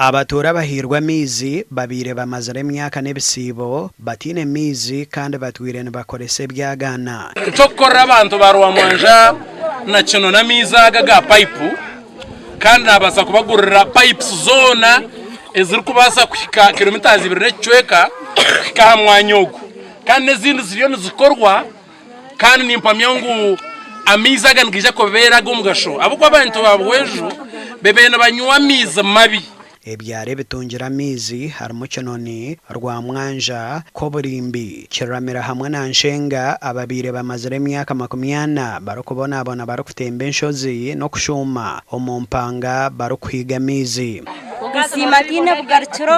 Abatura bahirwa mizi babire bamazare emyaka n'ebisibo batine mizi kandi batwire nibakorese byagana Chokora abantu barwamanja na kino na miza ga pipe kandi nabasa kubagurira pipes zona eziri kubasa kushika kilometers 2 n'ecweka ka mwanyogo kandi nezindi ziriyo nizikorwa kandi nimpamyangu amiza ganigije kobera gumugasho abuko abantu babwejo bebena banywa miza mabi ebyare bitungira mizi harimo kinoni rwa mwanja koburimbi kiramira hamwe na nshenga ababire bamazire emyaka 20 barukubona abona barukutemba enshozi no kushuma omumpanga barukwiga mizi Simatine bugariciro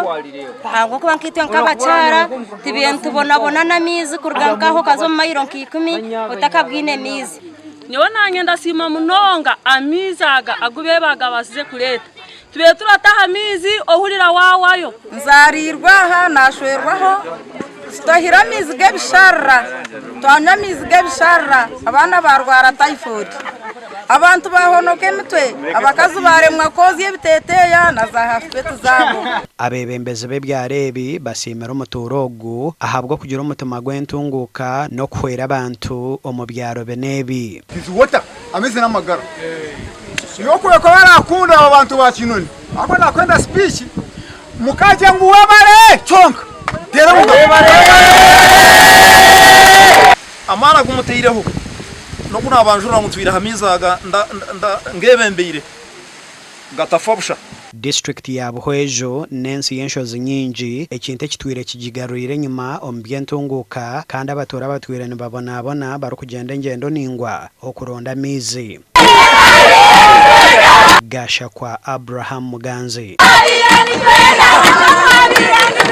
hango kuba nkitwe nk'abacara tibintu bonabona na mizi kurgankaho kazo mayiro 10 utakabwine mizi niwo nangenda sima munonga amizaga agubebaga basize kureta tube turataha mizi ohurira wawayo nzarirwaha nashwerwaho stohira mizi gebishara twanya mizi gebishara abana barwara typhoid abantu bahonoke mitwe abakazi baremwa kozi y'ibiteteya na za hafetu zabo abebembeze bebyarebi basimera umuturogu ahabwo kugira umutima gwentunguka no kwera abantu omubyaro benebi tizuwota ameze n'amagara yokuye ko barakunda abantu ba kinoni ako nakwenda speech mukaje nguwabare chonka dera nguwabare amara gumuteireho no kuna abanjura mutwira hamizaga ngebembeire gatafobusha district ya Buhwejo nensi yenshozi nyingi ekinte kitwire kigigarurire nyuma ombyentunguka kandi abatora batwire nibabona barukugenda ngendo ningwa okuronda mizi Gasha kwa Abraham Muganzi